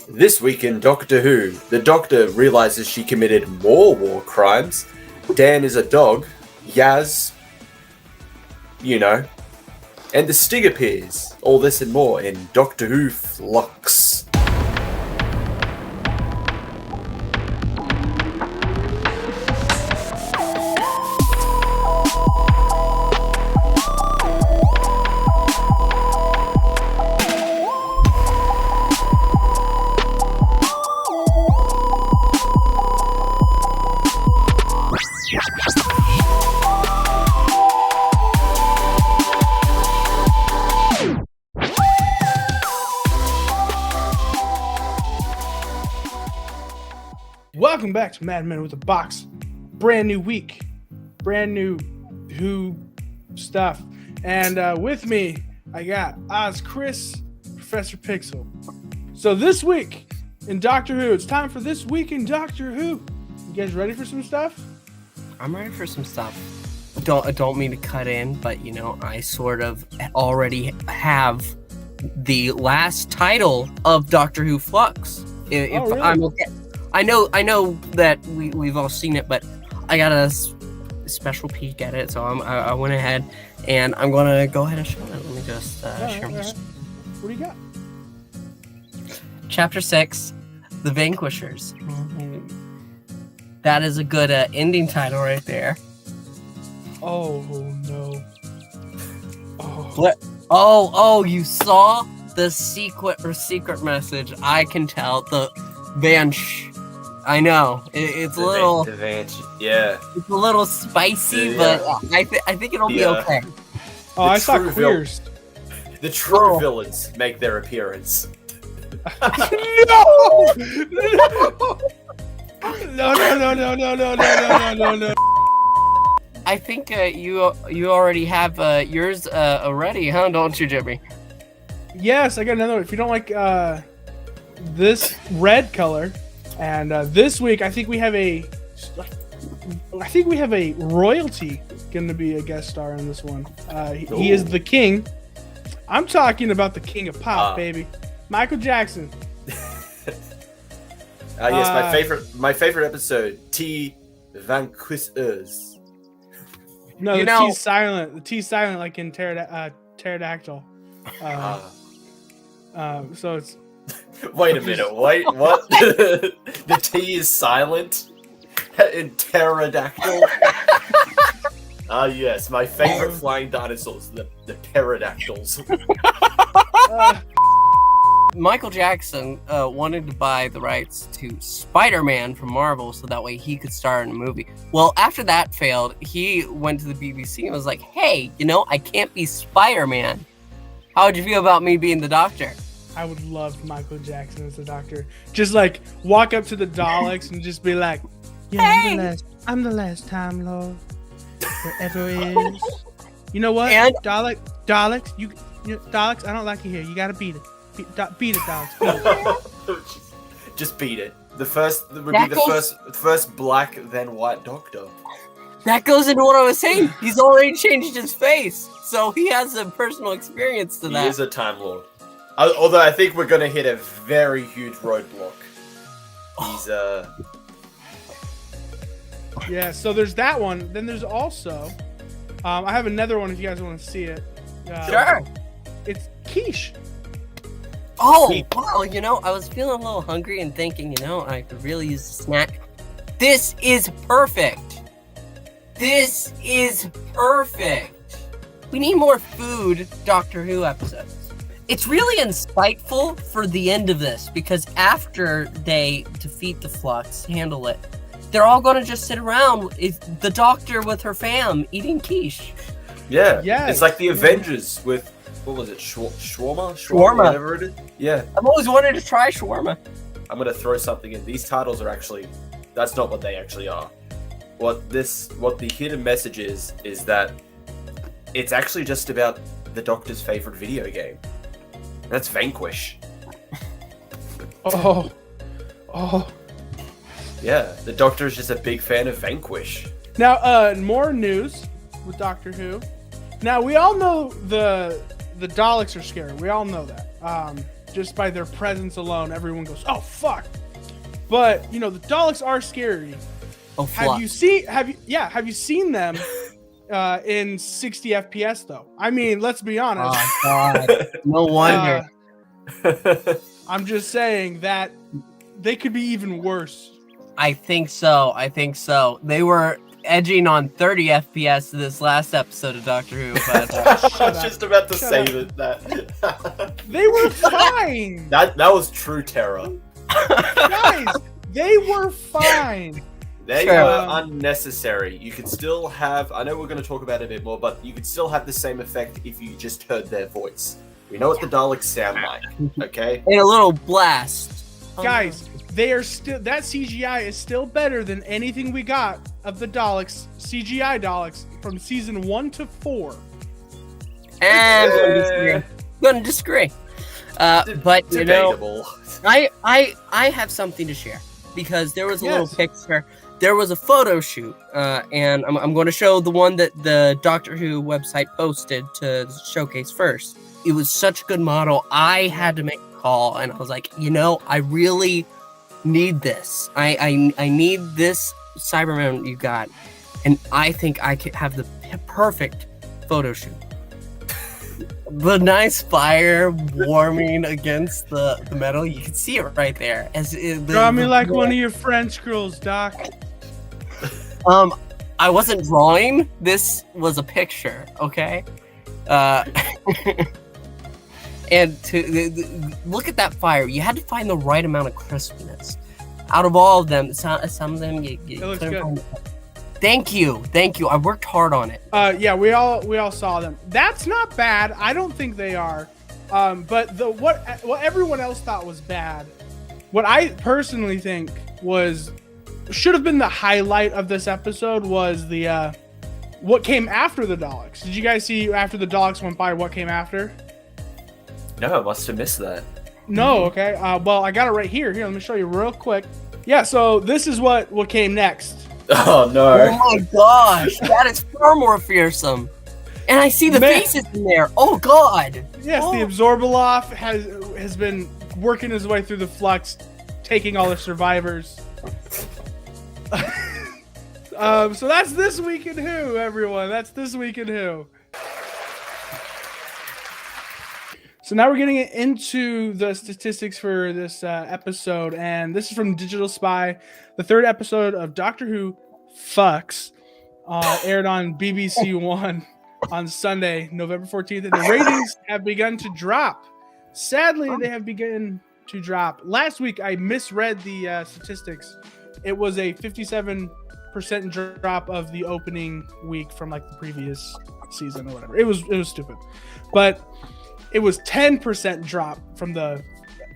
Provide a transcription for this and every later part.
This week in Doctor Who, the Doctor realizes she committed more war crimes. Dan is a dog. Yaz, and the Stig appears. All this and more in Doctor Who Flux. Welcome back to Mad Men with a Box. Brand new week, brand new Who stuff. And with me, I got Oz Chris, Professor Pixel. So this week in Doctor Who, it's time for This Week in Doctor Who. You guys ready for some stuff? I'm ready for some stuff. I don't mean to cut in, but I sort of already have the last title of Doctor Who Flux. If really? I'm okay. I know that we've all seen it, but I got a special peek at it, so I went ahead and I'm gonna go ahead and show it. Let me just share my screen. What do you got? Chapter 6, The Vanquishers. That is a good ending title right there. Oh no. Oh. What? Oh, you saw the secret message. I can tell. The Vanch. I know. It's a little... Yeah. It's a little spicy, but I think it'll be okay. Oh, I saw queers. The true villains make their appearance. No! No. I think you already have yours already, huh? Don't you, Jimmy? Yes, I got another one. If you don't like this red color, and this week I think we have a royalty going to be a guest star in this one. He is the king. I'm talking about the king of pop, baby, Michael Jackson. Yes, my favorite episode, T. Vanquishers. No, the T's silent. The T's silent, like in pterodactyl. So it's. Wait a minute. Wait, what? The T is silent in pterodactyl. Yes, my favorite flying dinosaurs, the pterodactyls. Michael Jackson wanted to buy the rights to Spider-Man from Marvel so that way he could star in a movie. Well, after that failed, he went to the BBC and was like, hey, I can't be Spider-Man. How would you feel about me being the Doctor? I would love Michael Jackson as the Doctor. Just like walk up to the Daleks and just be like, hey! I'm the last Time Lord. Wherever is. You know what? And Daleks, Daleks, I don't like you here. You gotta beat it. Beat it, Daleks. Just beat it. The first would be the first black then white Doctor. That goes into what I was saying. He's already changed his face, so he has a personal experience to that. He is a Time Lord. Although I think we're gonna hit a very huge roadblock. He's Yeah, so there's that one. Then there's also I have another one if you guys want to see it. Sure. It's quiche. Oh, wow, I was feeling a little hungry and thinking, I could really use a snack. This is perfect. This is perfect. We need more food Doctor Who episodes. It's really insightful for the end of this, because after they defeat the Flux, handle it, they're all going to just sit around, the Doctor with her fam, eating quiche. Yeah. It's like the Avengers with, what was it, shawarma? Shawarma. Whatever it is. Yeah. I've always wanted to try shawarma. I'm going to throw something in. These titles are actually, that's not what they actually are. What the hidden message is that it's actually just about the Doctor's favorite video game. That's Vanquish. Oh. Yeah, the Doctor is just a big fan of Vanquish. Now, more news with Doctor Who. Now, we all know the Daleks are scary. We all know that. just by their presence alone, everyone goes, "Oh fuck!" But the Daleks are scary. Oh, Have you seen them in 60 FPS though? I mean, let's be honest. Oh God! No wonder. I'm just saying that they could be even worse. I think so. They were edging on 30 FPS this last episode of Doctor Who, but I was just about to say that. They were fine. That was true terror. Guys, they were fine. They were unnecessary. You could still have, I know we're going to talk about it a bit more, but you could still have the same effect if you just heard their voice. We know what the Daleks sound like, okay? and a little blast. Guys, they are still, that CGI is still better than anything we got of the Daleks, CGI Daleks, from season 1 to 4. And I'm gonna disagree. But debatable. I have something to share because there was a little picture. There was a photo shoot, and I'm going to show the one that the Doctor Who website posted to showcase first. It was such a good model. I had to make a call, and I was like, I really need this. I need this Cyberman you got, and I think I could have the perfect photo shoot. The nice fire warming against the metal. You can see it right there. Draw me like one of your French girls, Doc. I wasn't drawing. This was a picture, okay? And to look at that fire, you had to find the right amount of crispiness. Out of all of them, some of them you it looks good. Thank you. I worked hard on it. Yeah, we all saw them. That's not bad. I don't think they are. But what everyone else thought was bad, what I personally think should have been the highlight of this episode was the what came after the Daleks. Did you guys see after the Daleks went by what came after? No, I must have missed that. No, okay. Well, I got it right here. Here, let me show you real quick. Yeah, so this is what came next. Oh no! Oh my gosh, that is far more fearsome. And I see the faces in there. Oh god! Yes, the Absorbaloff has been working his way through the Flux, taking all the survivors. So that's This Week in Who, everyone. That's This Week in Who. So now we're getting into the statistics for this episode, and this is from Digital Spy. The third episode of Doctor Who, Flux, aired on BBC One on Sunday, November 14th, and the ratings have begun to drop. Sadly, they have begun to drop. Last week, I misread the statistics. It was a 57% drop of the opening week from like the previous season or whatever. It was stupid, but it was 10% drop from the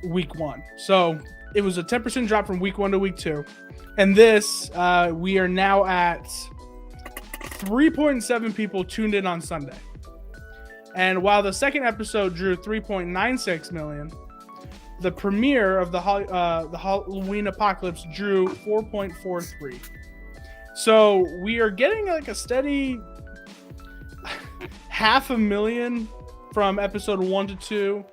week 1. So it was a 10% drop from week 1 to week 2. And this, we are now at 3.7 people tuned in on Sunday. And while the second episode drew 3.96 million, the premiere of the Halloween Apocalypse drew 4.43. So we are getting like a steady 500,000 from episode 1 to 2,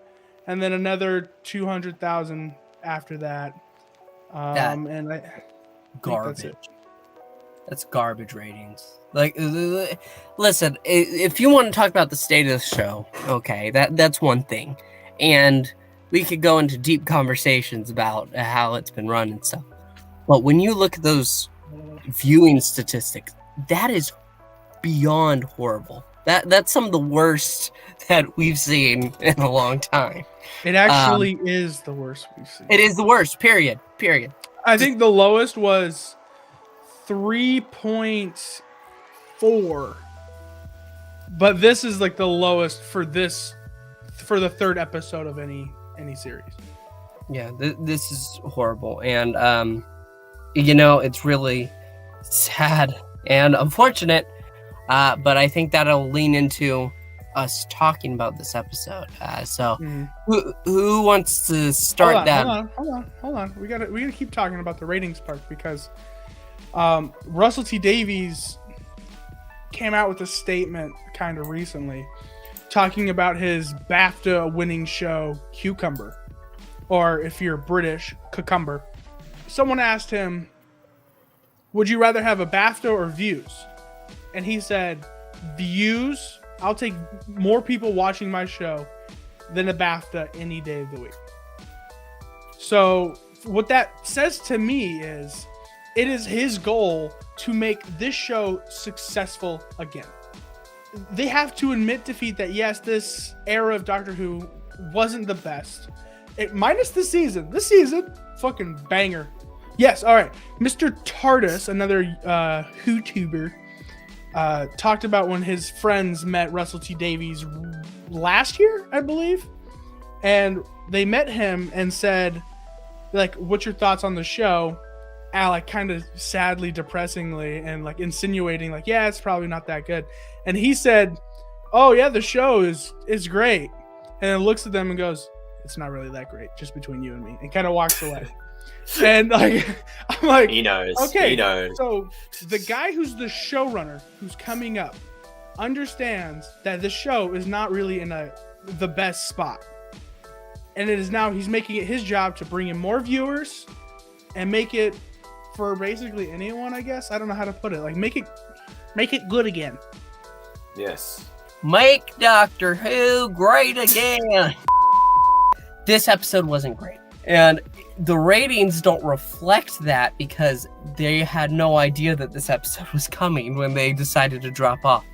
and then another 200,000 after that. And I garbage. That's garbage ratings. Like, listen, if you want to talk about the state of the show, okay, that's one thing, and we could go into deep conversations about how it's been run and stuff. But when you look at those viewing statistics, that is beyond horrible. That's some of the worst that we've seen in a long time. It actually is the worst we've seen. It is the worst, period. I think the lowest was 3.4. But this is like the lowest for the third episode of any series. Yeah, this is horrible. And, it's really sad and unfortunate. But I think that'll lean into us talking about this episode. Who wants to start that? Hold on. We gotta keep talking about the ratings part because Russell T Davies came out with a statement kind of recently talking about his BAFTA winning show Cucumber. or if you're British, cucumber. Someone asked him, would you rather have a BAFTA or views? And he said, views. I'll take more people watching my show than a BAFTA any day of the week. So what that says to me is it is his goal to make this show successful again. They have to admit defeat that, yes, this era of Doctor Who wasn't the best. Minus the season. This season, fucking banger. Yes, all right. Mr. Tardis, another Who-tuber, talked about when his friends met Russell T Davies last year, I believe. And they met him and said, like, what's your thoughts on the show? Alec kind of sadly, depressingly, and like insinuating, like, yeah, it's probably not that good. And he said, oh yeah, the show is great. And then looks at them and goes, it's not really that great, just between you and me, and kind of walks away. And like, I'm like, he knows. Okay, he knows. So the guy who's the showrunner, who's coming up, understands that the show is not really in the best spot, and it is now he's making it his job to bring in more viewers and make it for basically anyone. I guess I don't know how to put it. Like make it good again. Yes. Make Doctor Who great again. This episode wasn't great, and the ratings don't reflect that because they had no idea that this episode was coming when they decided to drop off.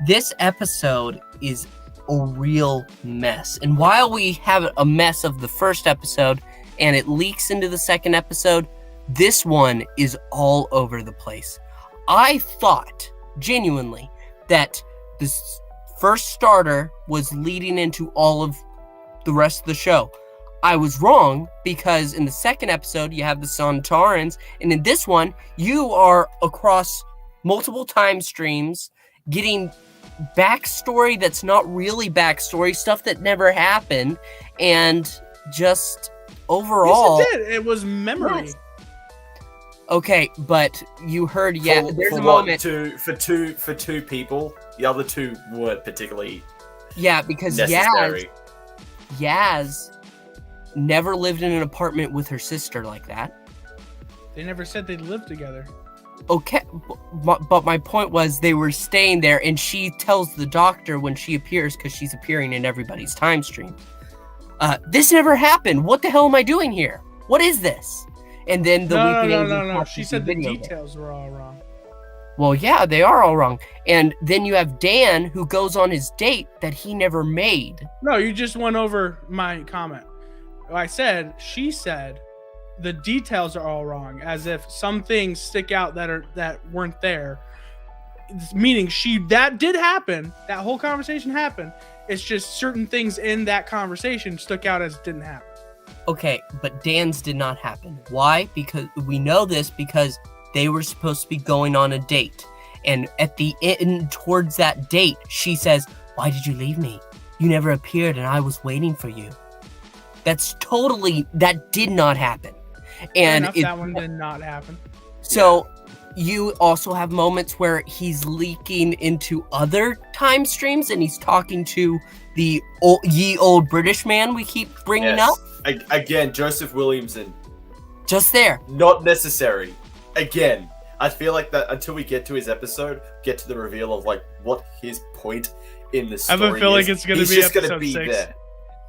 This episode is a real mess. And while we have a mess of the first episode and it leaks into the second episode, this one is all over the place. I thought, genuinely, that this first starter was leading into all of the rest of the show. I was wrong, because in the second episode, you have the Sontarans, and in this one, you are across multiple time streams, getting backstory that's not really backstory, stuff that never happened, and just overall... Yes, it did. It was memory. Yes. Okay, but you heard, there's a moment... For two people, the other two weren't particularly because necessary. Yaz never lived in an apartment with her sister like that. They never said they lived together. Okay, but my point was they were staying there, and she tells the Doctor when she appears, because she's appearing in everybody's time stream, this never happened. What the hell am I doing here? What is this? And then No. She said the details were all wrong. Well, yeah, they are all wrong. And then you have Dan, who goes on his date that he never made. No, you just went over my comment. She said the details are all wrong, as if some things stick out that weren't there. Meaning that did happen. That whole conversation happened. It's just certain things in that conversation stuck out as didn't happen. Okay, but Dan's did not happen. Why? Because we know this because they were supposed to be going on a date. And at the end, towards that date, she says, "Why did you leave me? You never appeared and I was waiting for you." That did not happen. And that one did not happen. So you also have moments where he's leaking into other time streams and he's talking to the old British man we keep bringing up. Again, Joseph Williamson. Just there. Not necessary. Again, I feel like that until we get to his episode, get to the reveal of like what his point in the story is. I have a feeling it's going to be episode 6. There.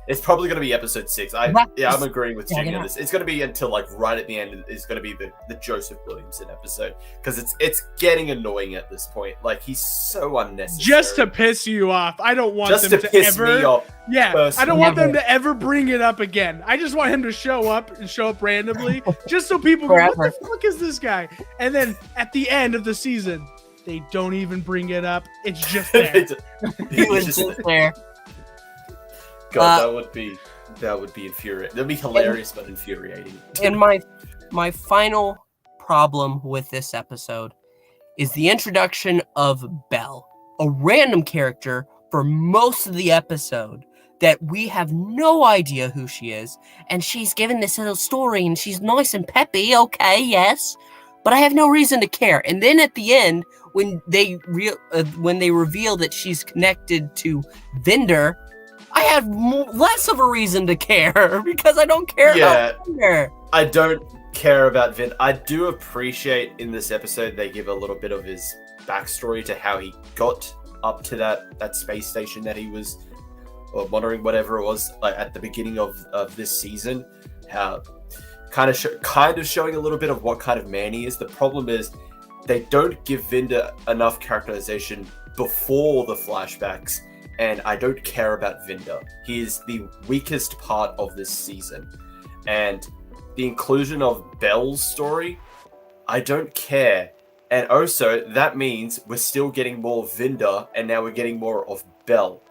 It's probably going to be episode 6. I'm agreeing with Jimmy on this. It's going to be until like right at the end is going to be the Joseph Williamson episode, because it's getting annoying at this point. Like, he's so unnecessary. Just to piss you off. I don't want them to piss ever. Me off. Yeah, personally. I don't want them to ever bring it up again. I just want him to show up randomly, just so people go, "What the fuck is this guy?" And then at the end of the season, they don't even bring it up. It's just there. He was just there. God, that would be infuriating. That'd be hilarious, but infuriating. And my final problem with this episode is the introduction of Belle, a random character for most of the episode that we have no idea who she is, and she's given this little story, and she's nice and peppy. Okay, yes, but I have no reason to care. And then at the end, when they reveal that she's connected to Vinder, I had less of a reason to care because I don't care about Vinder. I don't care about Vin. I do appreciate in this episode they give a little bit of his backstory to how he got up to that space station that he was monitoring, whatever it was, like at the beginning of this season. How kind of showing a little bit of what kind of man he is. The problem is they don't give Vinder enough characterization before the flashbacks, and I don't care about Vinder. He is the weakest part of this season, and the inclusion of Belle's story, I don't care. And also, that means we're still getting more Vinder, and now we're getting more of Belle.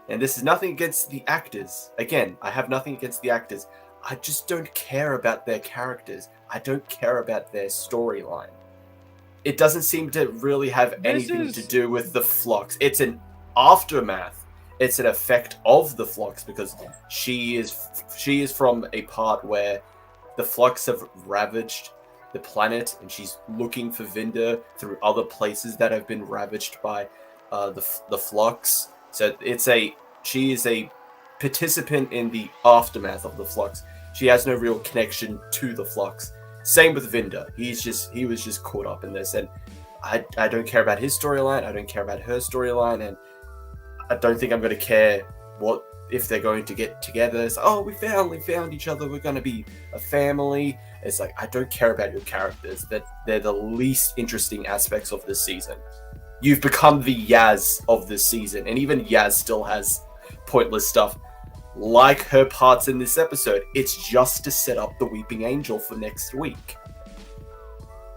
And this is nothing against the actors. Again, I have nothing against the actors. I just don't care about their characters. I don't care about their storyline. It doesn't seem to really have anything to do with the Flux. It's an aftermath. It's an effect of the Flux, because she is from a part where the Flux have ravaged the planet, and she's looking for Vinder through other places that have been ravaged by the Flux. So she is a participant in the aftermath of the Flux. She has no real connection to the Flux. Same with Vinder. He was just caught up in this, and I don't care about his storyline. I don't care about her storyline, and I don't think I'm going to care what if they're going to get together. It's, oh, we finally found each other. We're going to be a family. It's like, I don't care about your characters. That they're the least interesting aspects of this season. You've become the Yaz of this season, and even Yaz still has pointless stuff. Like her parts in this episode, it's just to set up the Weeping Angel for next week.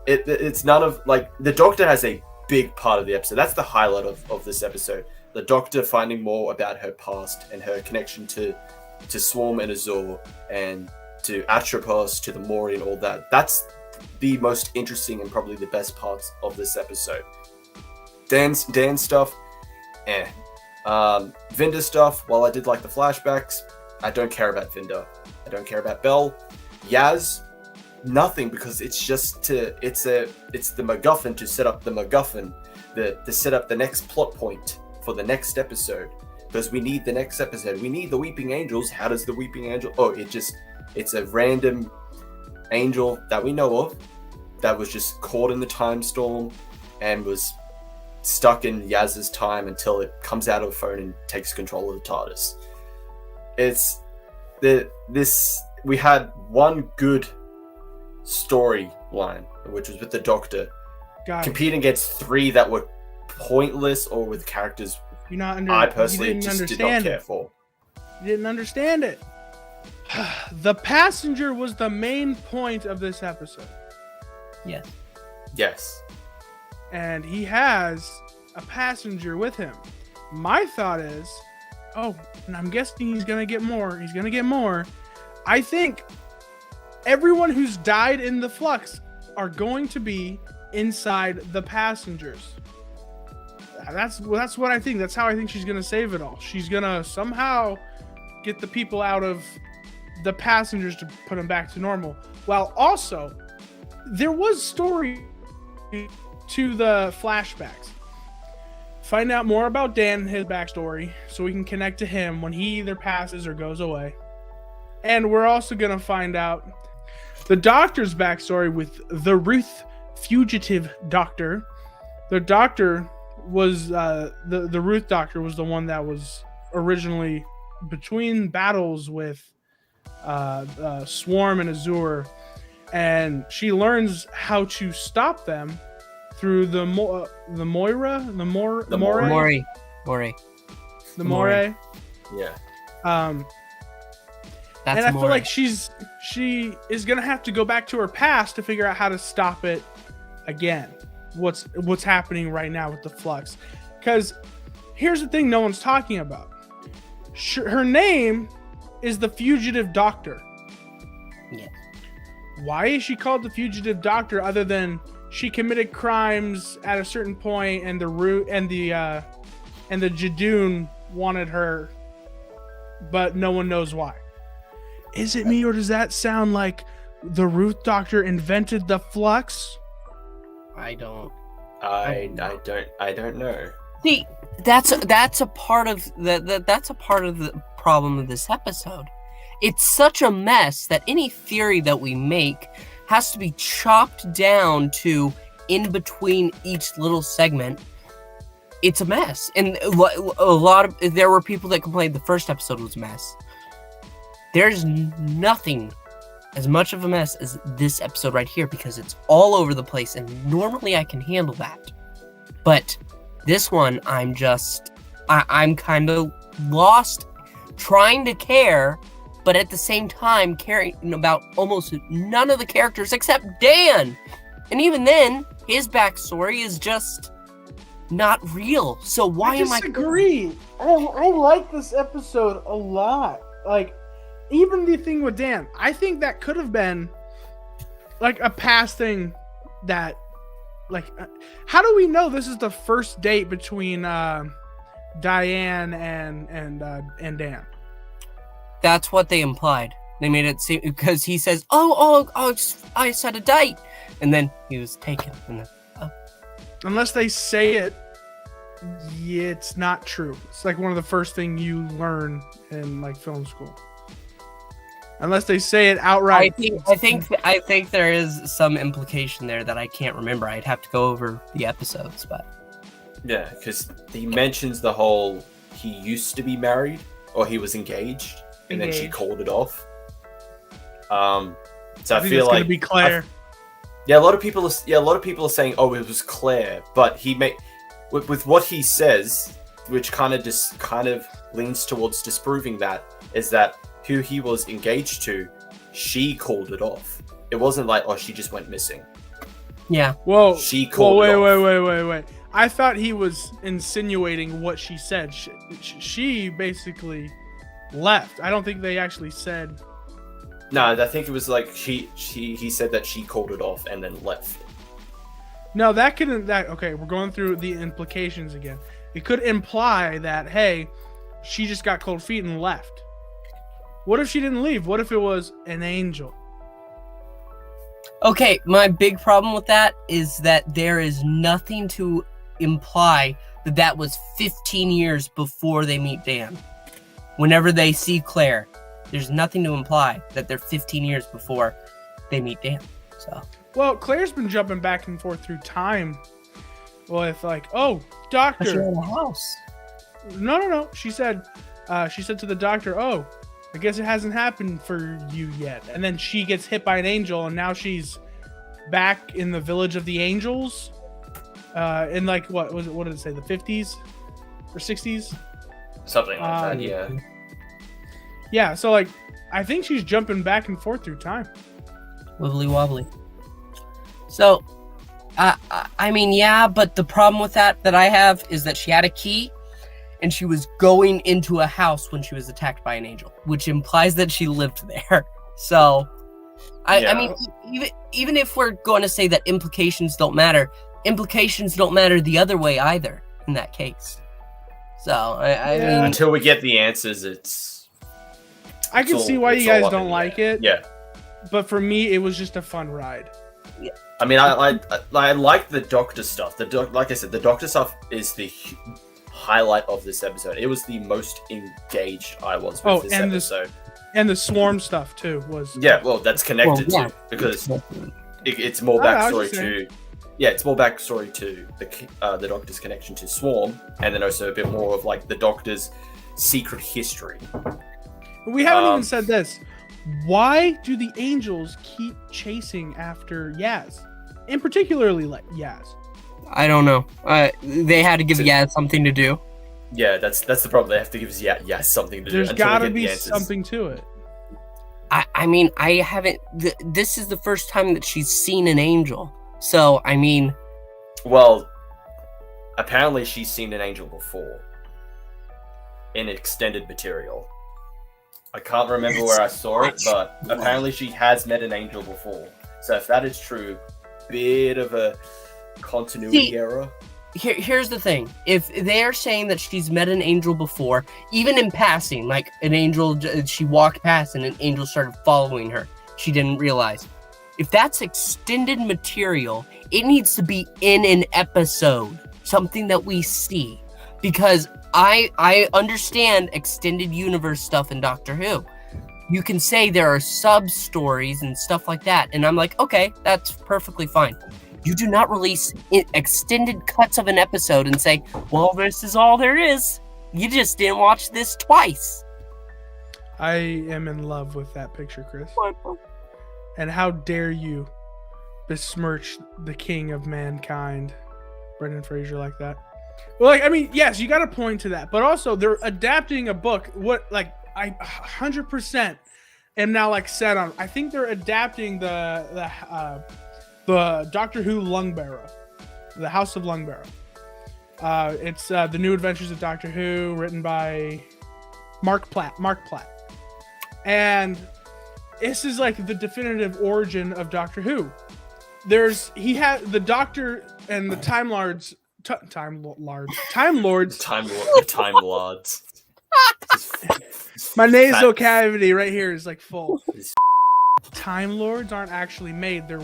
It's none of, like, the Doctor has a big part of the episode. That's the highlight of this episode. The Doctor finding more about her past and her connection to Swarm and Azor, and to Atropos, to the Mori, and all that. That's the most interesting and probably the best parts of this episode. Dan's stuff, Vinder stuff, while I did like the flashbacks, I don't care about Vinder. I don't care about Belle. Yaz, nothing, because it's the MacGuffin to set up the MacGuffin, to set up the next plot point for the next episode, because we need the next episode. We need the Weeping Angels. How does the Weeping Angel? Oh, it's a random angel that we know of that was just caught in the time storm and was stuck in Yaz's time until it comes out of the phone and takes control of the TARDIS. We had one good storyline, which was with the Doctor competing against three that were pointless or with characters I personally just did not care for. You didn't understand it. The passenger was the main point of this episode. Yes. And he has a passenger with him. My thought is, and I'm guessing he's going to get more. He's going to get more. I think everyone who's died in the Flux are going to be inside the passengers. That's what I think. That's how I think she's going to save it all. She's going to somehow get the people out of the passengers to put them back to normal. While also, there was story to the flashbacks. Find out more about Dan and his backstory so we can connect to him when he either passes or goes away. And we're also going to find out the Doctor's backstory with the Ruth fugitive Doctor. The Doctor was the Ruth Doctor was the one that was originally between battles with Swarm and Azor, and she learns how to stop them through the Mori. Yeah. And I feel like she is gonna have to go back to her past to figure out how to stop it again. What's happening right now with the Flux? Because here's the thing no one's talking about. Her name is the Fugitive Doctor. Yeah. Why is she called the Fugitive Doctor other than she committed crimes at a certain point and the Jadoon wanted her, but no one knows why? Is it me, or does that sound like the Ruth Doctor invented the Flux? I don't know. See, that's a part of the problem of this episode. It's such a mess that any theory that we make has to be chopped down to in between each little segment. It's a mess, and there were people that complained the first episode was a mess. There's nothing as much of a mess as this episode right here because it's all over the place, and normally I can handle that. But this one, I'm kind of lost trying to care, but at the same time caring about almost none of the characters except Dan. And even then, his backstory is just not real. So why am I... I disagree. I like this episode a lot. Like, even the thing with Dan, I think that could have been like a past thing that, like, how do we know this is the first date between Diane and Dan? That's what they implied. They made it seem because he says, "Oh, I set a date," and then he was taken. And then, unless they say it, yeah, it's not true. It's like one of the first things you learn in like film school. Unless they say it outright. I think there is some implication there that I can't remember. I'd have to go over the episodes, but yeah, because he mentions the whole he used to be married or he was engaged, and then she called it off. So I feel like gonna be Claire. A lot of people are saying, "Oh, it was Claire," but he with what he says, which kind of leans towards disproving that, is that who he was engaged to, she called it off. It wasn't like, oh, she just went missing. Yeah. Whoa. She called it off. Wait. I thought he was insinuating what she said. She basically left. I don't think they actually said. No, I think it was like he said that she called it off and then left. No, okay, we're going through the implications again. It could imply that, hey, she just got cold feet and left. What if she didn't leave? What if it was an angel? Okay, my big problem with that is that there is nothing to imply that was 15 years before they meet Dan. Whenever they see Claire, there's nothing to imply that they're 15 years before they meet Dan. So. Well, Claire's been jumping back and forth through time. Well, if like, oh, doctor. But you're in the house. No. She said to the doctor, oh, I guess it hasn't happened for you yet. And then she gets hit by an angel, and now she's back in the village of the angels. In like, what did it say? The 50s or 60s? Something like that, yeah. Yeah, so like, I think she's jumping back and forth through time. Wibbly wobbly. So, I mean, yeah, but the problem with that I have is that she had a key, and she was going into a house when she was attacked by an angel, which implies that she lived there. So, I mean, even if we're going to say that implications don't matter the other way either in that case. So, I mean... Until we get the answers, I can see why you guys don't like it. Yeah. But for me, it was just a fun ride. Yeah. I mean, I like the doctor stuff. Like I said, the doctor stuff is the highlight of this episode. It was the most engaged I was with this episode. And the swarm stuff too was. Yeah, well, that's connected too because it's more backstory to. Yeah, it's more backstory to the Doctor's connection to Swarm, and then also a bit more of like the Doctor's secret history. We haven't even said this. Why do the angels keep chasing after Yaz? And particularly like Yaz. I don't know. They had to give Yaz something to do. Yeah, that's the problem. They have to give Yaz something to do. There's got to be something to it. I mean, I haven't... This is the first time that she's seen an angel. So, I mean... Well, apparently she's seen an angel before. In extended material. I can't remember where I saw it, but apparently she has met an angel before. So if that is true, bit of a continuity error. Here's the thing. If they're saying that she's met an angel before, even in passing, like an angel, she walked past and an angel started following her. She didn't realize. If that's extended material, it needs to be in an episode. Something that we see. because I understand extended universe stuff in Doctor Who. You can say there are sub-stories and stuff like that, and I'm like, okay, that's perfectly fine. You do not release extended cuts of an episode and say, well, this is all there is. You just didn't watch this twice. I am in love with that picture, Chris. And how dare you besmirch the king of mankind, Brendan Fraser, like that? Well, like, I mean, yes, you got to point to that, but also they're adapting a book. What, like, I 100% am now like set on. I think they're adapting the Doctor Who Lungbarrow, the House of Lungbarrow. It's the New Adventures of Doctor Who, written by Mark Platt, and this is like the definitive origin of Doctor Who. He had the Doctor and the Time Lords. My nasal cavity right here is like full. Time Lords aren't actually made; they're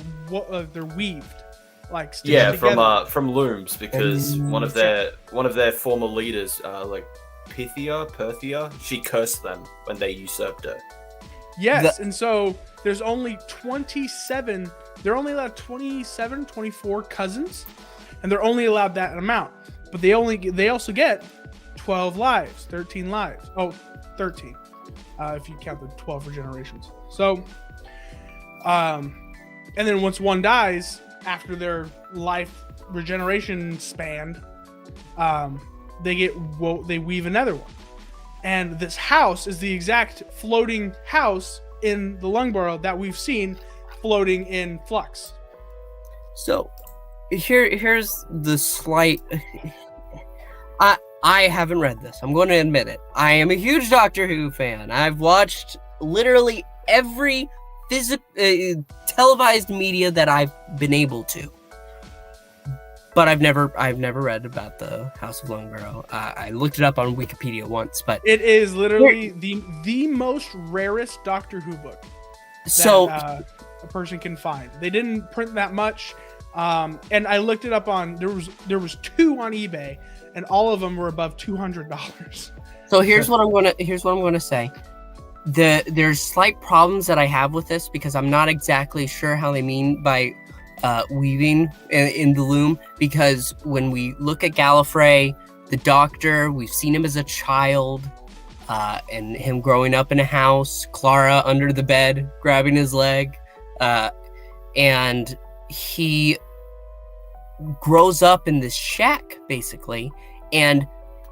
weaved, like together. from looms, because one of their former leaders, like Perthia, she cursed them when they usurped her. Yes, and so there's only 27. They're only allowed 27, 24 cousins, and they're only allowed that amount. But they also get 12 lives, 13 lives. Oh, 13, if you count the 12 regenerations. So, and then once one dies after their life regeneration spanned, they weave another one. And this house is the exact floating house in the Lungbarrow that we've seen floating in Flux. So, here's the slight. I haven't read this. I'm going to admit it. I am a huge Doctor Who fan. I've watched literally every televised media that I've been able to. But I've never read about the House of Lungbarrow. I looked it up on Wikipedia once, but it is literally the most rarest Doctor Who book that a person can find. They didn't print that much, and I looked it up on there was 2 on eBay, and all of them were above $200. So here's what I'm gonna say. There's slight problems that I have with this because I'm not exactly sure how they mean by weaving in the loom, because when we look at Gallifrey, the Doctor, we've seen him as a child, and him growing up in a house, Clara under the bed grabbing his leg, and he grows up in this shack basically. And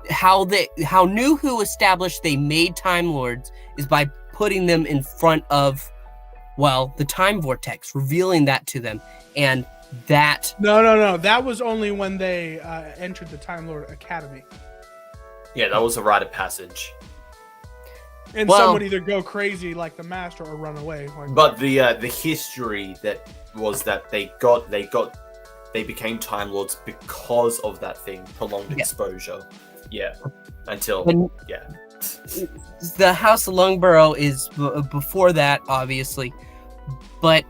how New Who established they made Time Lords is by putting them in front of, well, the time vortex, revealing that to them. And that... No. That was only when they entered the Time Lord Academy. Yeah, that was a rite of passage. And some would either go crazy like the Master or run away. But the history that was that they became Time Lords because of that thing, prolonged exposure. Yeah. Until... yeah. The House of Lungbarrow is before that, obviously. But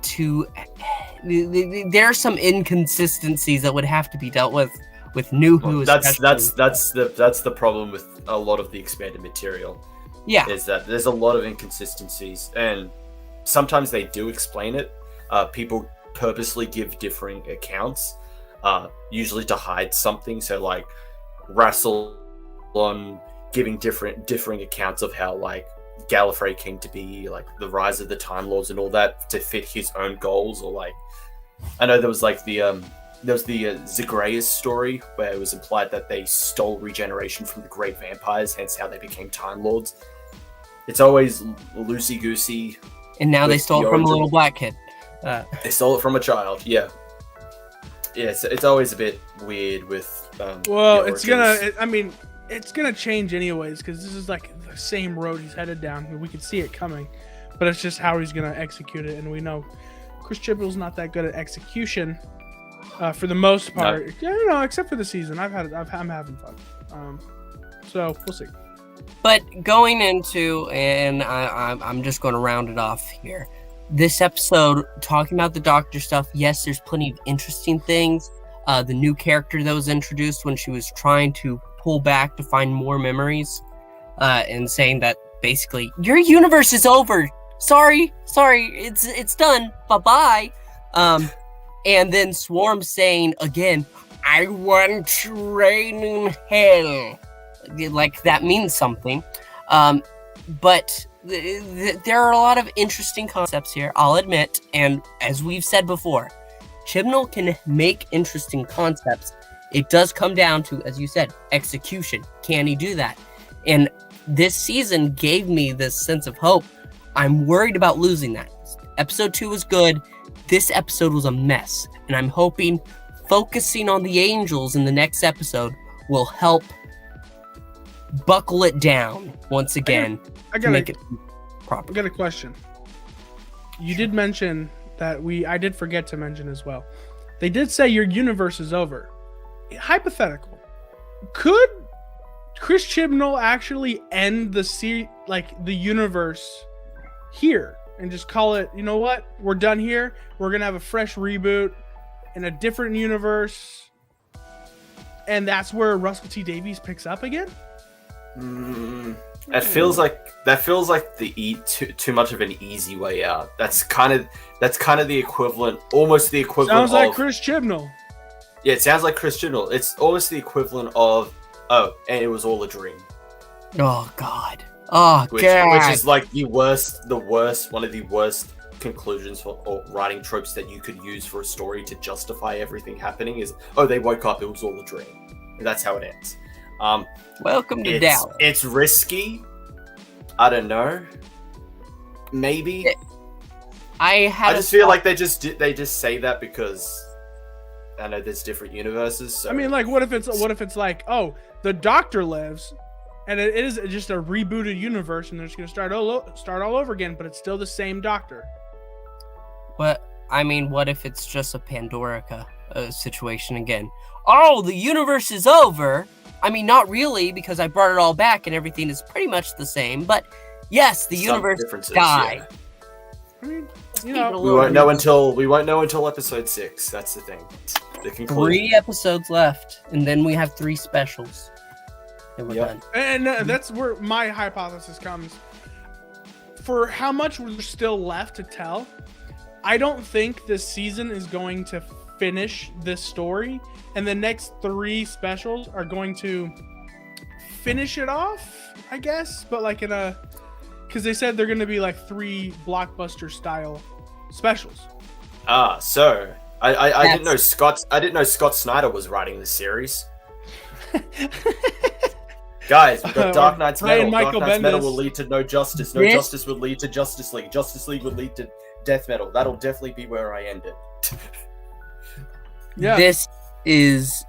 there are some inconsistencies that would have to be dealt with New Who. That's the problem with a lot of the expanded material. Yeah, is that there's a lot of inconsistencies, and sometimes they do explain it. People purposely give differing accounts, usually to hide something. So like Rassilon giving differing accounts of how like Gallifrey came to be, like the rise of the Time Lords and all that to fit his own goals. Or like, I know there was like the Zagreus story where it was implied that they stole regeneration from the great vampires, hence how they became Time Lords. It's always loosey-goosey. And now they stole it from a little black kid. They stole it from a child, yeah. Yeah, so it's always a bit weird with it's gonna change anyways, because this is like the same road he's headed down. We can see it coming, but it's just how he's gonna execute it. And we know Chris Chibnall's not that good at execution for the most part. No. Except for the season. I'm having fun. So we'll see. But going into, and I'm just going to round it off here. This episode, talking about the Doctor stuff, yes, there's plenty of interesting things. The new character that was introduced when she was trying to pull back to find more memories, and saying that basically your universe is over. Sorry, it's done. Bye-bye. And then Swarm saying again, I want rain in hell. Like that means something. But there are a lot of interesting concepts here, I'll admit. And as we've said before, Chibnall can make interesting concepts. It does come down to, as you said, execution. Can he do that? And this season gave me this sense of hope. I'm worried about losing that. Episode 2 was good. This episode was a mess. And I'm hoping focusing on the angels in the next episode will help buckle it down once again to make it proper. I got a question. You did mention that I did forget to mention as well. They did say your universe is over. Hypothetical. Could Chris Chibnall actually end the universe here and just call it, you know what? We're done here. We're going to have a fresh reboot in a different universe. And that's where Russell T Davies picks up again? That feels like too much of an easy way out. That's kind of the equivalent, almost the equivalent. Sounds like Chris Chibnall. Yeah, it sounds like Chris Chibnall. It's almost the equivalent of, oh, and it was all a dream. Oh God. Oh which is like one of the worst conclusions or writing tropes that you could use for a story to justify everything happening is, oh, they woke up, it was all a dream. And that's how it ends. Welcome to Dallas. It's risky. I don't know. Maybe. I just feel like they just say that because I know there's different universes. So. I mean, like, what if it's like, oh, the Doctor lives, and it is just a rebooted universe, and they're just gonna start all over again, but it's still the same Doctor. What if it's just a Pandorica situation again? Oh, the universe is over. I mean, not really, because I brought it all back and everything is pretty much the same. But yes, the universe died. Yeah. I mean, we won't know until episode 6. That's the thing. The conclusion. 3 episodes left, and then we have 3 specials. And we're done. And that's where my hypothesis comes. For how much we're still left to tell, I don't think this season is going to finish this story, and the next 3 specials are going to finish it off, I guess, but like because they said they're going to be like 3 blockbuster style specials. So I didn't know Scott Snyder was writing this series. Guys, we've got Dark Knight's Metal. Dark Knight's Metal will lead to No Justice. No Justice would lead to Justice League. Justice League would lead to Death Metal. That'll definitely be where I end it. Yeah. This is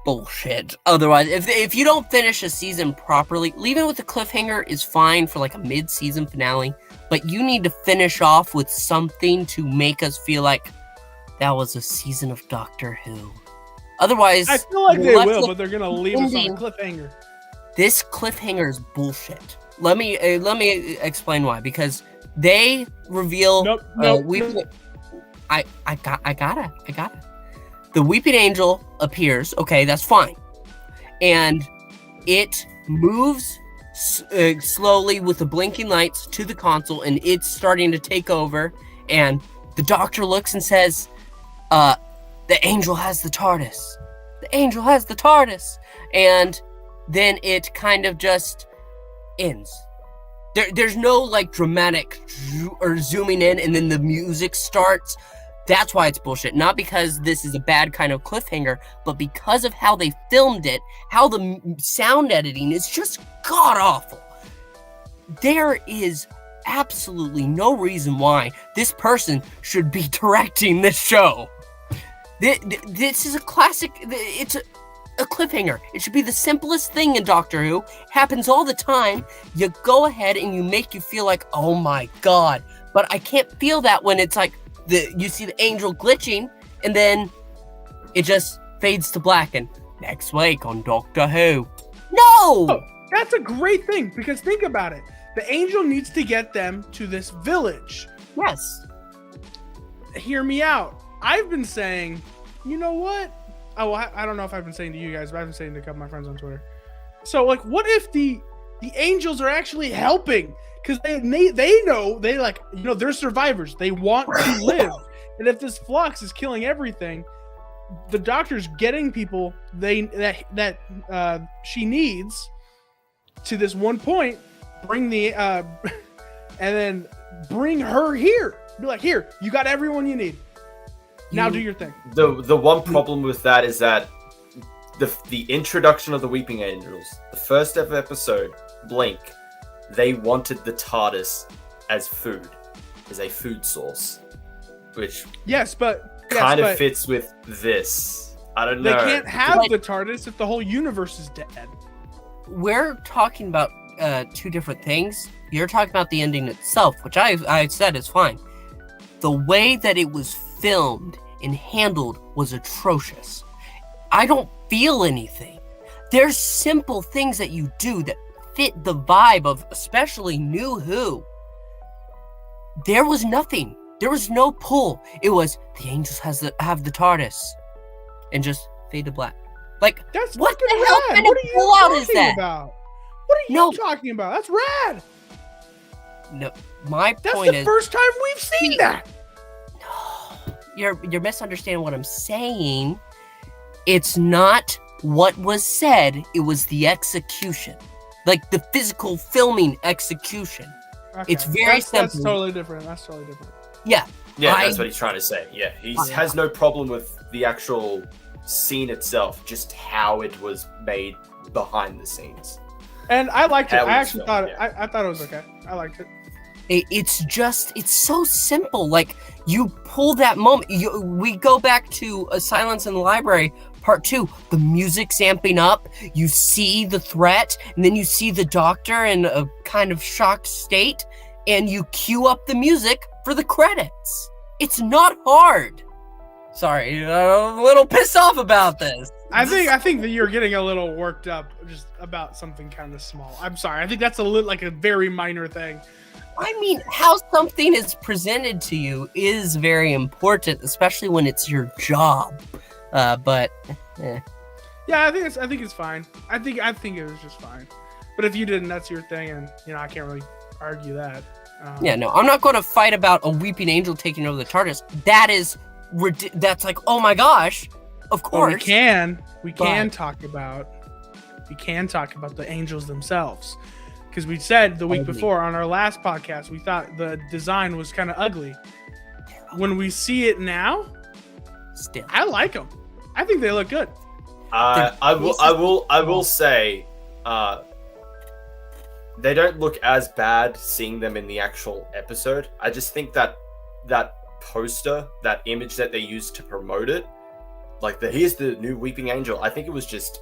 bullshit. Otherwise, if you don't finish a season properly, leaving it with a cliffhanger is fine for like a mid-season finale, but you need to finish off with something to make us feel like that was a season of Doctor Who. Otherwise, I feel like they will, but they're gonna leave us on a cliffhanger. This cliffhanger is bullshit. Let me explain why. Because they reveal. Nope. I gotta. The Weeping Angel appears. Okay, that's fine. And it moves slowly with the blinking lights to the console, and it's starting to take over. And the Doctor looks and says, the angel has the TARDIS. The angel has the TARDIS. And then it kind of just ends. There's no like dramatic or zooming in and then the music starts. That's why it's bullshit. Not because this is a bad kind of cliffhanger, but because of how they filmed it, how the sound editing is just god-awful. There is absolutely no reason why this person should be directing this show. This is a classic. It's a cliffhanger. It should be the simplest thing in Doctor Who. Happens all the time. You go ahead and you make you feel like, oh my god. But I can't feel that when it's like you see the angel glitching and then it just fades to black and next week on Doctor Who. No! Oh, that's a great thing because think about it. The angel needs to get them to this village. Yes. Hear me out. I've been saying, you know what? I don't know if I've been saying to you guys, but I've been saying to a couple of my friends on Twitter. So like, what if the angels are actually helping? Because they know they're survivors. They want to live, and if this flux is killing everything, the doctor's getting people that she needs to this one point. Bring the and then bring her here. Be like, here, you got everyone you need. Now do your thing. The one problem with that is that the introduction of the Weeping Angels, the first ever episode, Blink, they wanted the TARDIS as food, as a food source, which kind of fits with this. I don't know. They can't have the TARDIS if the whole universe is dead. We're talking about two different things. You're talking about the ending itself, which I said is fine. The way that it was filmed and handled was atrocious. I don't feel anything. There's simple things that you do that fit the vibe of especially New Who. There was nothing. There was no pull. It was the angels have the TARDIS, and just fade to black. Like, that's what the rad. hell kind of pull out is that? What are you talking about? That's rad. No, my That's point the is first time we've seen that. No, you're misunderstanding what I'm saying. It's not what was said. It was the execution, like the physical filming execution. Okay. It's very simple. That's totally different. Yeah. Yeah, that's what he's trying to say. Yeah, he has no problem with the actual scene itself, just how it was made behind the scenes. And I liked it. How I actually filmed, thought yeah. I thought it was okay. I liked it. It's so simple. Like, you pull that moment. We go back to A Silence in the Library, Part 2. The music's amping up. You see the threat, and then you see the doctor in a kind of shocked state, and you cue up the music for the credits. It's not hard. Sorry, I'm a little pissed off about this. I think that you're getting a little worked up just about something kind of small. I'm sorry. I think that's like a very minor thing. I mean, how something is presented to you is very important, especially when it's your job. Yeah, I think it's fine. I think it was just fine. But if you didn't, that's your thing, and I can't really argue that. Yeah, no, I'm not going to fight about a weeping angel taking over the TARDIS. That's like, oh my gosh, of course. Well, we can talk about the angels themselves, because we said the week before on our last podcast we thought the design was kind of ugly. When we see it now, still, I like them. I think they look good. I will say, they don't look as bad seeing them in the actual episode. I just think that poster, that image that they used to promote it, like here's the new Weeping Angel, I think it was just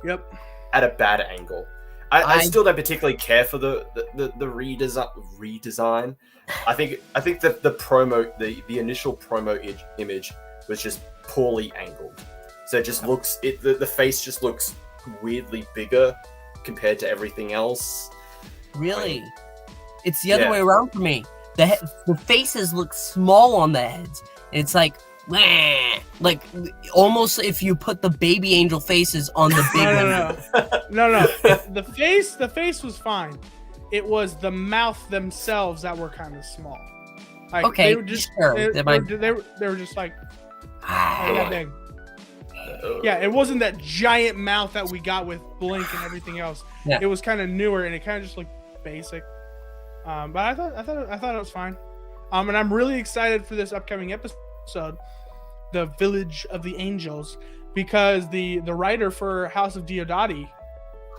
at a bad angle. I still don't particularly care for the redesign. I think that the promo, the initial promo image was just poorly angled. So it just looks, the face just looks weirdly bigger compared to everything else. Really? It's the other way around for me. The faces look small on the heads. It's like, meh, like almost if you put the baby angel faces on the big No. The face was fine. It was the mouth themselves that were kind of small. Like, okay, they were just they were just like that big. Yeah, it wasn't that giant mouth that we got with Blink and everything else. Yeah. It was kind of newer, and it kind of just looked basic. But I thought it was fine. And I'm really excited for this upcoming episode, The Village of the Angels, because the writer for House of Diodati,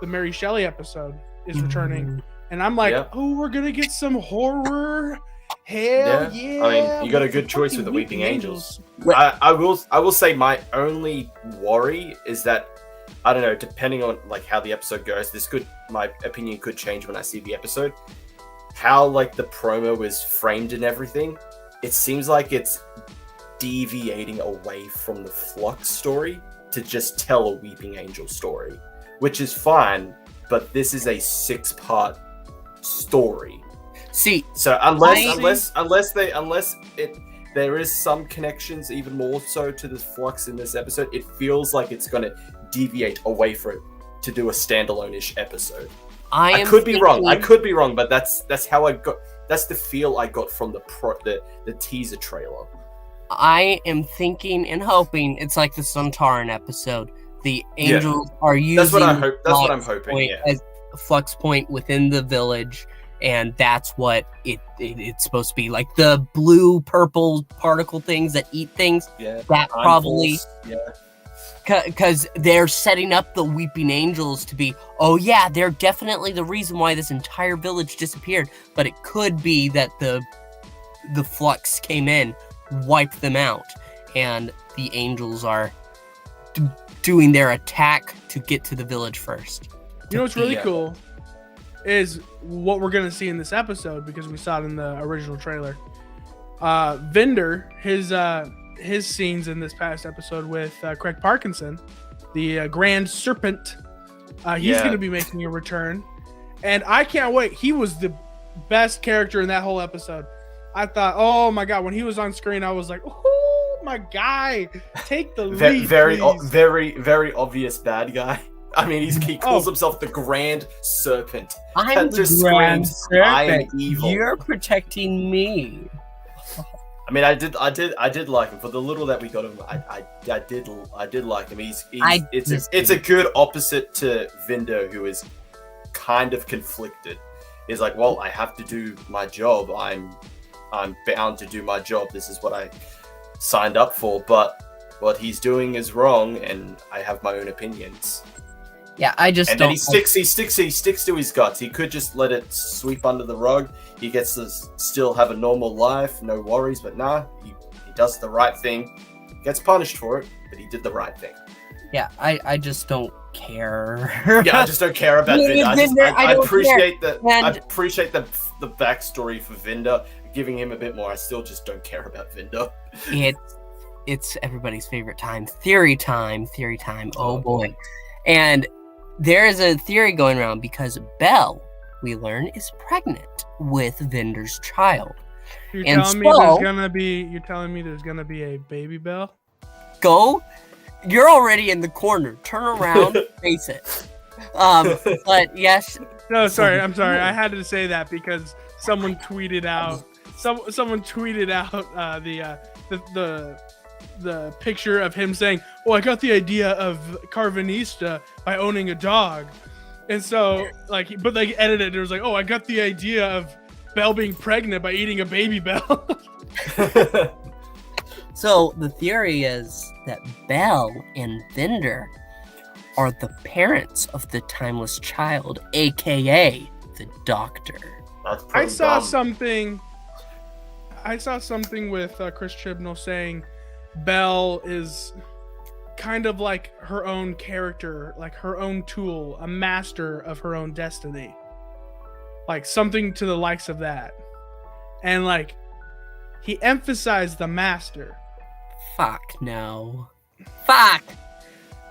the Mary Shelley episode, is returning, and I'm like, oh, we're gonna get some horror. Hell yeah! I mean, you got a good choice with the Weeping Angels. I will say my only worry is that, I don't know, depending on like how the episode goes, my opinion could change when I see the episode. How like the promo is framed and everything, it seems like it's deviating away from the Flux story to just tell a Weeping Angel story, which is fine, but this is a 6-part story. See, so unless there is some connections, even more so to the Flux in this episode. It feels like it's going to deviate away from it to do a standalone-ish episode. I could be wrong, but that's how I got. That's the feel I got from the teaser trailer. I am thinking and hoping it's like the Sontaran episode. The angels are using that's what I'm hoping. As a flux point within the village, and that's what it's supposed to be. Like the blue, purple particle things that eat things. Yeah. That probably. Yeah. Because they're setting up the weeping angels to be, oh yeah, they're definitely the reason why this entire village disappeared. But it could be that the flux came in, wiped them out, and the angels are doing their attack to get to the village first. You know what's really cool is what we're gonna see in this episode, because we saw it in the original trailer. Vinder, his scenes in this past episode with Craig Parkinson, the Grand Serpent, he's going to be making a return, and I can't wait. He was the best character in that whole episode. I thought, oh my god, when he was on screen, I was like, oh my guy, take the lead. Very obvious bad guy. I mean, he calls himself the Grand Serpent. I'm the Grand Serpent. I am evil. You're protecting me. I mean, I did like him for the little that we got him. I did like him. It's a good opposite to Vinder, who is kind of conflicted. He's like, well, I have to do my job. I'm bound to do my job. This is what I signed up for. But what he's doing is wrong, and I have my own opinions. Yeah, I just and don't. And he sticks to his guts. He could just let it sweep under the rug. He gets to still have a normal life, no worries. But nah, he does the right thing. Gets punished for it, but he did the right thing. Yeah, I just don't care. Yeah, I just don't care about Vinder. I appreciate the backstory for Vinder, giving him a bit more. I still just don't care about Vinder. It's everybody's favorite time. Theory time. Oh boy. And there is a theory going around because Belle, we learn, is pregnant with Vinder's child. You're telling me there's gonna be a baby Belle? You're already in the corner. Turn around, face it. But yes. No, sorry. I'm sorry. I had to say that because someone tweeted out. Someone tweeted out the picture of him saying, "Oh, I got the idea of Carvanista by owning a dog," and so but they edited it. It was like, "Oh, I got the idea of Belle being pregnant by eating a baby Belle." So the theory is that Belle and Vinder are the parents of the timeless child, aka the Doctor. I saw something with Chris Chibnall saying Belle is kind of like her own character, like her own tool, a master of her own destiny, like something to the likes of that. And he emphasized the master. Fuck no. Fuck.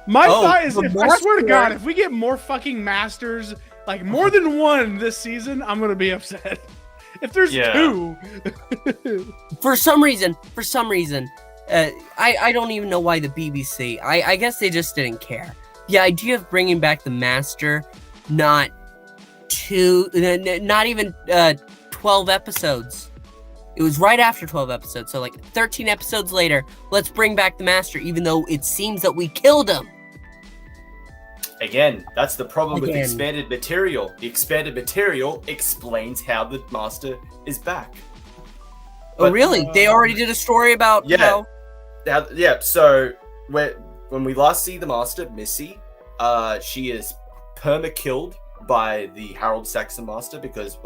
My thought is, I swear to God, if we get more fucking masters, more than one this season, I'm gonna be upset. If there's two. For some reason, I don't even know why the BBC. I guess they just didn't care. The idea of bringing back the Master, not even 12 episodes. It was right after 12 episodes, so 13 episodes later, let's bring back the Master, even though it seems that we killed him. Again, that's the problem with expanded material. The expanded material explains how the Master is back. Oh, really? They already did a story about how... So when we last see the Master, Missy, she is perma-killed by the Harold Saxon Master because,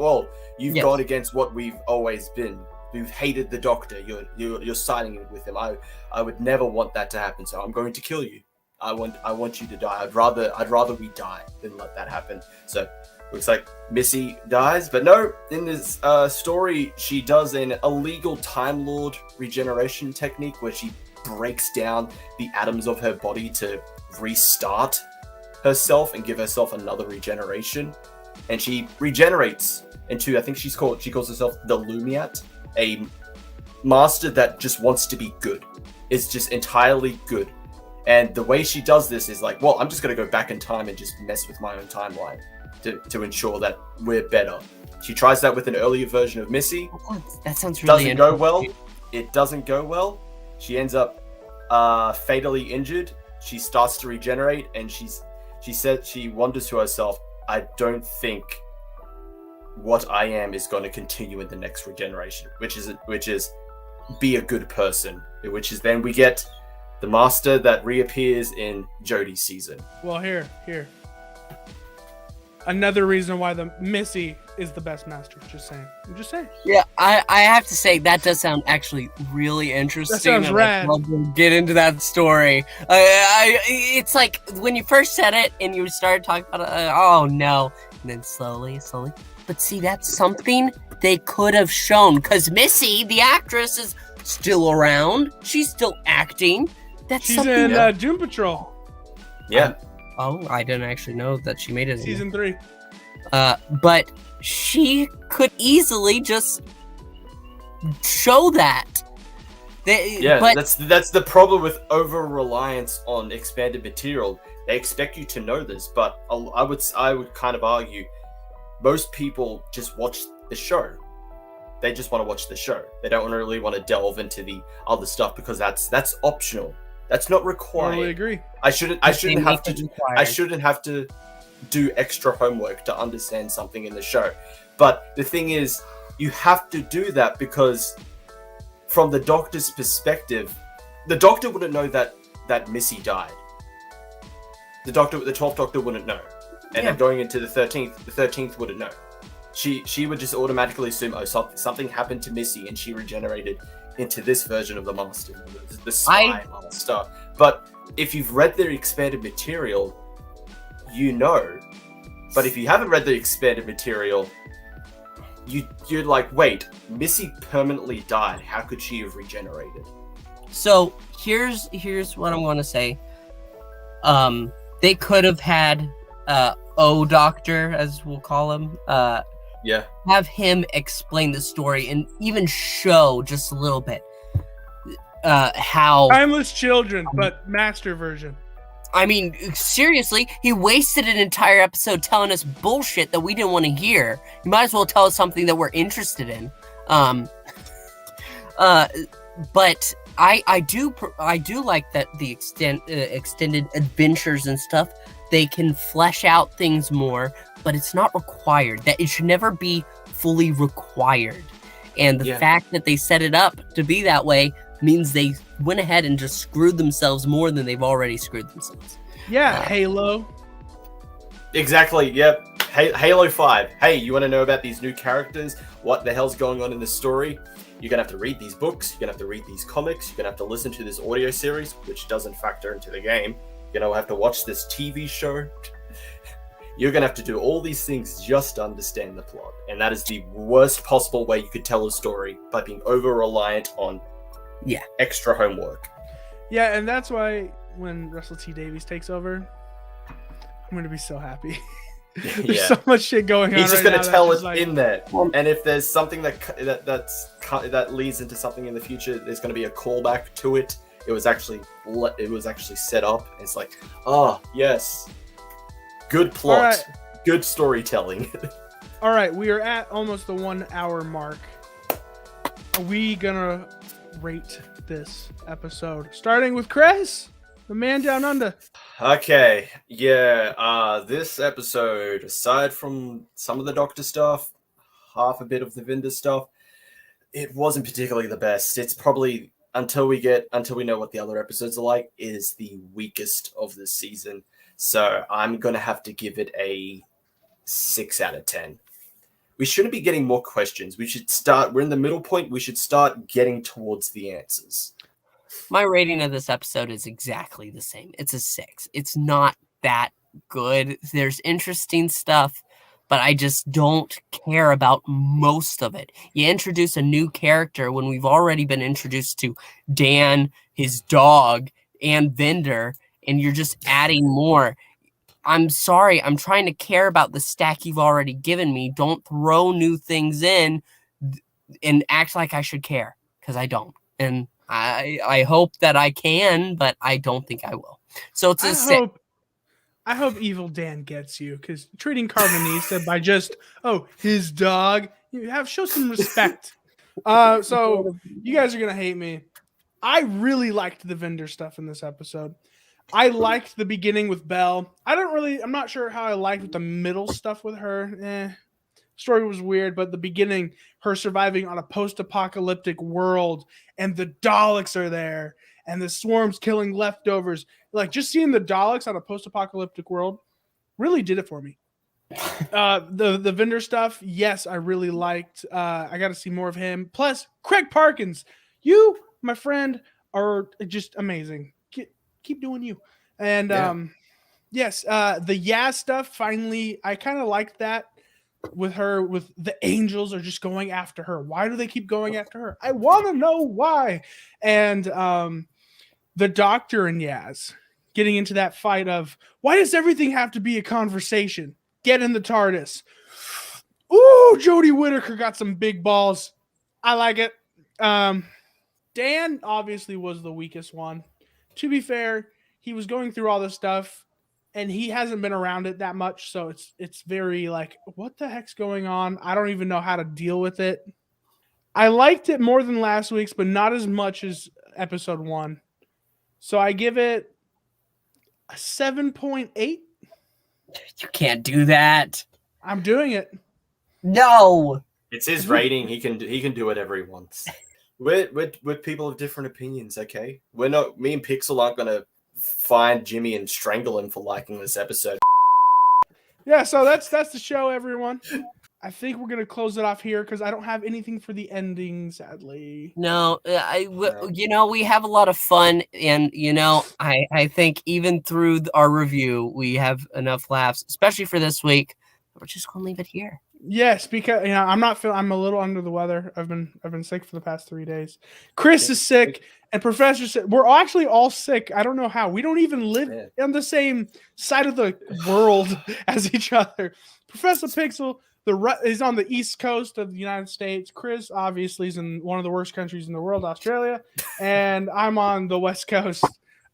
you've gone against what we've always been. We've hated the Doctor. You're siding with him. I would never want that to happen, so I'm going to kill you. I want you to die. I'd rather we die than let that happen. So looks like Missy dies, but no, in this story, she does an illegal Time Lord regeneration technique where she breaks down the atoms of her body to restart herself and give herself another regeneration. And she regenerates into, I think she calls herself the Lumiat, master that just wants to be good. Is just entirely good. And the way she does this is like, well, I'm just going to go back in time and just mess with my own timeline to ensure that we're better. She tries that with an earlier version of Missy. That sounds really Doesn't go well. It doesn't go well. She ends up fatally injured. She starts to regenerate, and she said she wonders to herself, I don't think what I am is going to continue in the next regeneration, which is be a good person, which is then we get the master that reappears in Jodie's season. Well, here. Another reason why the Missy is the best master. I'm just saying. Yeah, I have to say that does sound actually really interesting. That sounds rad. I'd love to get into that story. It's like when you first said it and you started talking about it. Oh no, and then slowly. But see, that's something they could have shown because Missy, the actress, is still around. She's still acting. She's in Doom Patrol. Yeah. I didn't actually know that she made it. Season 3. But she could easily just show that. That's the problem with over-reliance on expanded material. They expect you to know this, but I would kind of argue most people just watch the show. They just want to watch the show. They don't really want to delve into the other stuff because that's optional. That's not required. Totally agree. I shouldn't have to do extra homework to understand something in the show. But the thing is, you have to do that because from the Doctor's perspective, the Doctor wouldn't know that Missy died. The 12th Doctor wouldn't know. And then going into the 13th wouldn't know. She would just automatically assume, oh, something happened to Missy and she regenerated into this version of the Master, the Spy Master. But if you've read the expanded material, you know. But if you haven't read the expanded material, you're like, wait, Missy permanently died. How could she have regenerated? So here's what I'm going to say. They could have had O Doctor, as we'll call him. Have him explain the story and even show just a little bit how Timeless Children, but master version. I mean, seriously, he wasted an entire episode telling us bullshit that we didn't want to hear. You might as well tell us something that we're interested in. But I do like that the extended adventures and stuff. They can flesh out things more, but it's not required. That it should never be fully required. And the fact that they set it up to be that way means they went ahead and just screwed themselves more than they've already screwed themselves. Yeah, Halo. Exactly, yep. Halo 5. Hey, you want to know about these new characters? What the hell's going on in the story? You're going to have to read these books. You're going to have to read these comics. You're going to have to listen to this audio series, which doesn't factor into the game. You're going to have to watch this TV show. You're going to have to do all these things just to understand the plot. And that is the worst possible way you could tell a story, by being over-reliant on extra homework. Yeah, and that's why when Russell T Davies takes over, I'm going to be so happy. There's so much shit going on. He's just going to tell it like, in there. And if there's something that leads into something in the future, there's going to be a callback to it. It was actually set up. It's like, yes, good plot, good storytelling. All right, we are at almost the 1 hour mark. Are we gonna rate this episode? Starting with Chris, the man down under. Okay, this episode, aside from some of the Doctor stuff, half a bit of the Vinder stuff, it wasn't particularly the best. It's probably, until we know what the other episodes are like, is the weakest of this season. So I'm gonna have to give it a 6 out of 10. We shouldn't be getting more questions. We're in the middle point. We should start getting towards the answers. My rating of this episode is exactly the same. It's a 6. It's not that good. There's interesting stuff, but I just don't care about most of it. You introduce a new character when we've already been introduced to Dan, his dog, and Vinder, and you're just adding more. I'm sorry, I'm trying to care about the stack you've already given me. Don't throw new things in and act like I should care. because I don't. And I hope that I can, but I don't think I will. So it's a 6. I hope Evil Dan gets you, because treating Carbonista by just, oh, his dog, show some respect. So you guys are gonna hate me. I really liked the vendor stuff in this episode. I liked the beginning with Belle. I'm not sure how I liked with the middle stuff with her. Story was weird, but the beginning, her surviving on a post-apocalyptic world, and the Daleks are there, and the swarms killing leftovers. Like, just seeing the Daleks on a post-apocalyptic world really did it for me. The vendor stuff, yes, I really liked. I got to see more of him. Plus, Craig Parkins, you, my friend, are just amazing. Keep doing you. And yes, the Yaz stuff, finally, I kind of liked that. With her, with the angels are just going after her. Why do they keep going after her? I want to know why. And the Doctor and Yaz getting into that fight of, why does everything have to be a conversation? Get in the TARDIS. Ooh, Jodie Whittaker got some big balls. I like it. Dan obviously was the weakest one. To be fair, he was going through all this stuff, and he hasn't been around it that much, so it's very like, what the heck's going on? I don't even know how to deal with it. I liked it more than last week's, but not as much as episode 1. So I give it a 7.8. You can't do that. I'm doing it. No. It's his rating. He can do whatever he wants. We're people of different opinions, okay? We're not. Me and Pixel aren't gonna find Jimmy and strangle him for liking this episode. Yeah, so that's the show, everyone. I think we're gonna close it off here because I don't have anything for the ending, sadly. No, we have a lot of fun, and I think even through our review, we have enough laughs, especially for this week. We're just gonna leave it here. Yes, because I'm a little under the weather. I've been sick for the past 3 days. Chris is sick, and Professor sick. We're actually all sick. I don't know how. We don't even live on the same side of the world as each other. Professor Pixel, is on the East Coast of the United States. Chris obviously is in one of the worst countries in the world, Australia, and I'm on the West Coast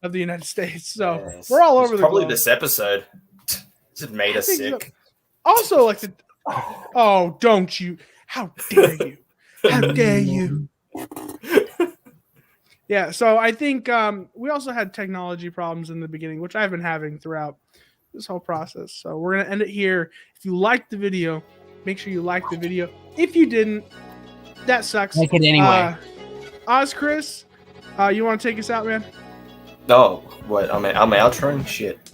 of the United States. So we're all over the globe. Probably this episode just made us sick. So. Also, like oh, don't you? How dare you? How dare you? Yeah, so I think we also had technology problems in the beginning, which I've been having throughout this whole process. So we're going to end it here. If you liked the video, make sure you like the video. If you didn't, that sucks. Like it anyway. Chris, you want to take us out, man? No, what? I'm outroing? Shit.